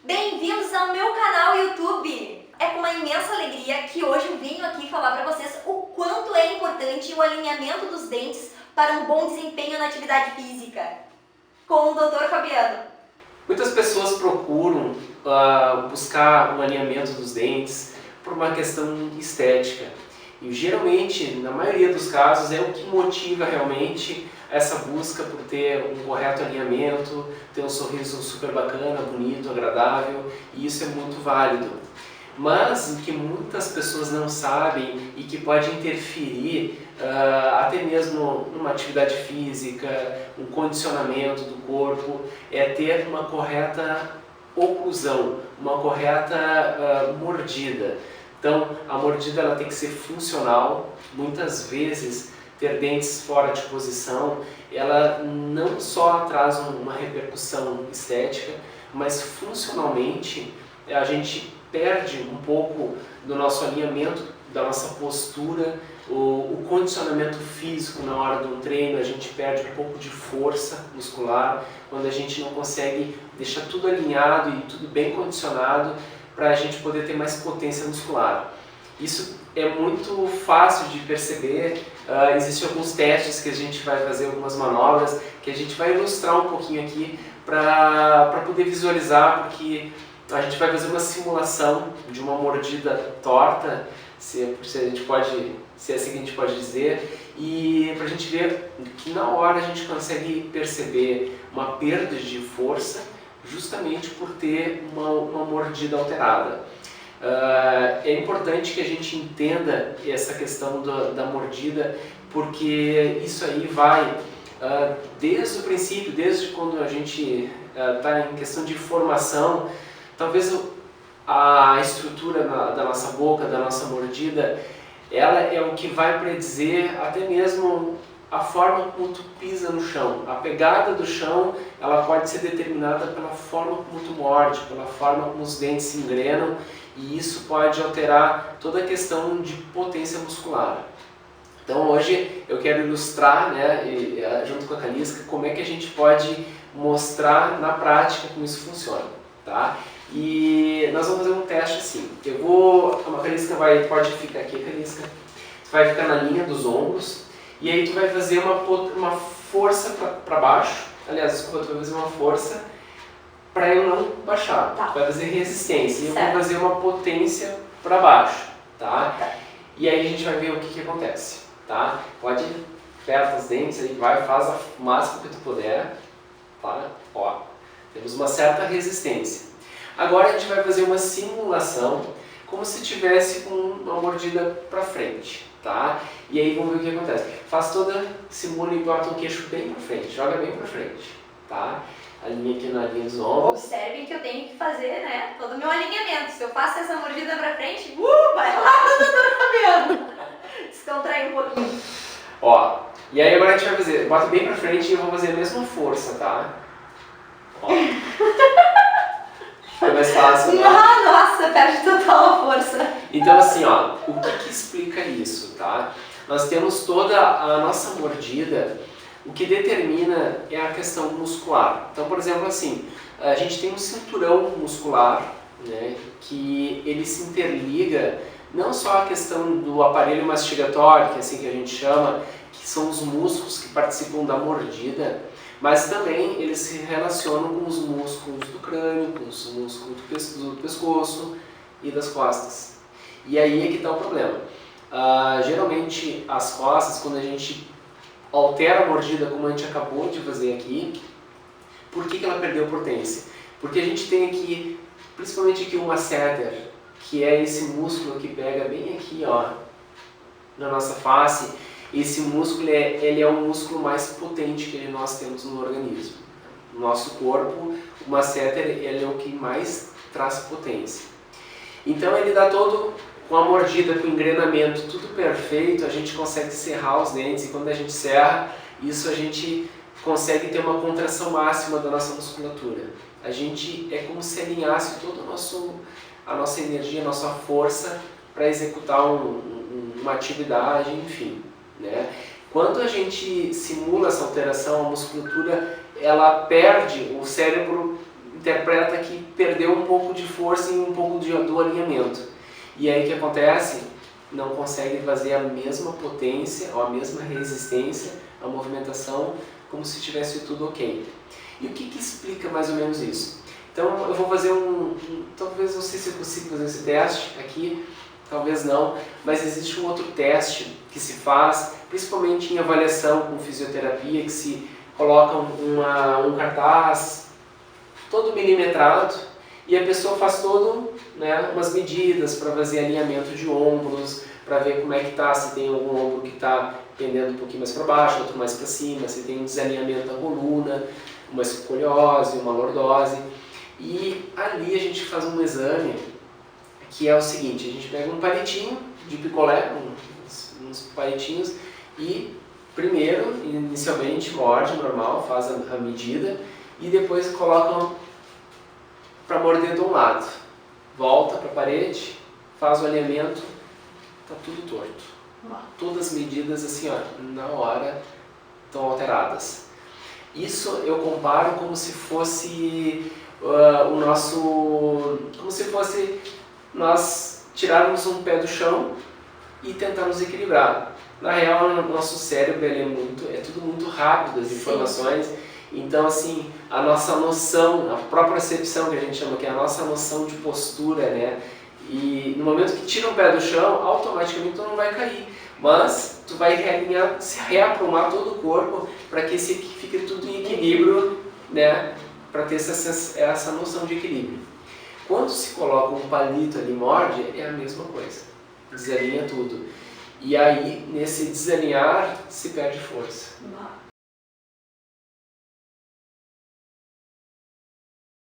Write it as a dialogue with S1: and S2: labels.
S1: Bem-vindos ao meu canal YouTube! É com uma imensa alegria que hoje eu venho aqui falar para vocês o quanto é importante o alinhamento dos dentes para um bom desempenho na atividade física, com o Dr. Fabiano.
S2: Muitas pessoas procuram buscar o alinhamento dos dentes por uma questão estética. E geralmente, na maioria dos casos, é o que motiva realmente essa busca por ter um correto alinhamento, ter um sorriso super bacana, bonito, agradável, e isso é muito válido. Mas o que muitas pessoas não sabem e que pode interferir até mesmo numa atividade física, um condicionamento do corpo, é ter uma correta oclusão, uma correta mordida. Então, a mordida ela tem que ser funcional. Muitas vezes, ter dentes fora de posição, ela não só traz uma repercussão estética, mas funcionalmente a gente perde um pouco do nosso alinhamento, da nossa postura, o condicionamento físico na hora de um treino, a gente perde um pouco de força muscular, quando a gente não consegue deixar tudo alinhado e tudo bem condicionado para a gente poder ter mais potência muscular. Isso é muito fácil de perceber, existem alguns testes que a gente vai fazer, algumas manobras, que a gente vai ilustrar um pouquinho aqui para poder visualizar, porque a gente vai fazer uma simulação de uma mordida torta, se é assim que a gente pode dizer, e para a gente ver que na hora a gente consegue perceber uma perda de força justamente por ter uma mordida alterada. É importante que a gente entenda essa questão da mordida, porque isso aí vai desde o princípio, desde quando a gente está em questão de formação. Talvez a estrutura da nossa boca, da nossa mordida, ela é o que vai predizer até mesmo a forma como tu pisa no chão. A pegada do chão, ela pode ser determinada pela forma como tu morde, pela forma como os dentes se engrenam, e isso pode alterar toda a questão de potência muscular. Então hoje eu quero ilustrar, junto com a Kaliska, como é que a gente pode mostrar na prática como isso funciona, tá? E nós vamos fazer um teste assim. A Kaliska pode ficar aqui, Kaliska. Tu vai ficar na linha dos ombros e aí tu vai fazer uma força para baixo. Aliás, desculpa, tu vai fazer uma força para eu não baixar.
S1: Tá.
S2: Tu vai fazer resistência e eu
S1: Certo.
S2: vou fazer uma potência para baixo, tá?
S1: Tá.
S2: E aí a gente vai ver o que acontece, tá? Pode aperta os dentes aí, faz o máximo que tu puder, tá? Ó, temos uma certa resistência. Agora a gente vai fazer uma simulação como se tivesse com uma mordida para frente, tá? E aí vamos ver o que acontece. Simula e bota o queixo bem para frente, joga bem para frente, tá? Alinha aqui na linha dos ombros.
S1: Observem que eu tenho que fazer, todo o meu alinhamento. Se eu faço essa mordida para frente, vai lá, Dr. Fabiano! Descontrair um pouquinho.
S2: Ó, e aí agora a gente vai fazer, bota bem para frente e eu vou fazer a mesma força, tá? Ó. Fica mais fácil, né?
S1: Nossa, perde total a força.
S2: Então assim, ó, o que explica isso, tá? Nós temos toda a nossa mordida, o que determina é a questão muscular. Então, por exemplo, assim, a gente tem um cinturão muscular, né, que ele se interliga não só a questão do aparelho mastigatório, que é assim que a gente chama, que são os músculos que participam da mordida, mas também eles se relacionam com os músculos do crânio, com os músculos do pescoço e das costas. E aí é que está o problema. Geralmente as costas, quando a gente altera a mordida, como a gente acabou de fazer aqui, por que ela perdeu potência? Porque a gente tem aqui, principalmente aqui o masseter, que é esse músculo que pega bem aqui, ó, na nossa face. Esse músculo ele é o músculo mais potente que nós temos no organismo. No nosso corpo, o masseter ele é o que mais traz potência. Então ele dá todo, com a mordida, com o engrenamento, tudo perfeito, a gente consegue cerrar os dentes, e quando a gente cerra, isso a gente consegue ter uma contração máxima da nossa musculatura. A gente é como se alinhasse toda a nossa energia, a nossa força para executar uma atividade, enfim, né? Quando a gente simula essa alteração, a musculatura ela perde, o cérebro interpreta que perdeu um pouco de força e um pouco do alinhamento. E aí o que acontece? Não consegue fazer a mesma potência ou a mesma resistência à movimentação como se tivesse tudo ok. E o que explica mais ou menos isso? Então eu vou fazer talvez não sei se eu consigo fazer esse teste aqui, talvez não, mas existe um outro teste que se faz, principalmente em avaliação com fisioterapia, que se coloca um cartaz todo milimetrado e a pessoa faz umas medidas para fazer alinhamento de ombros, para ver como é que está, se tem algum ombro que está pendendo um pouquinho mais para baixo, outro mais para cima, se tem um desalinhamento da coluna, uma escoliose, uma lordose. E ali a gente faz um exame que é o seguinte: a gente pega um palitinho de picolé, uns palitinhos, e primeiro, inicialmente, morde normal, faz a medida, e depois coloca para morder de um lado. Volta para a parede, faz o alinhamento, tá tudo torto. Todas as medidas assim, ó, na hora estão alteradas. Isso eu comparo como se fosse como se fosse nós tirarmos um pé do chão e tentarmos equilibrar. Na real, o nosso cérebro é tudo muito rápido, as informações. Então, assim, a nossa noção, a própria percepção que a gente chama, que é a nossa noção de postura, né? E no momento que tira o pé do chão, automaticamente tu não vai cair. Mas tu vai reaprumar todo o corpo para que fique tudo em equilíbrio, né? Para ter essa noção de equilíbrio. Quando se coloca um palito ali e morde, é a mesma coisa. Desalinha tudo. E aí, nesse desalinhar, se perde força.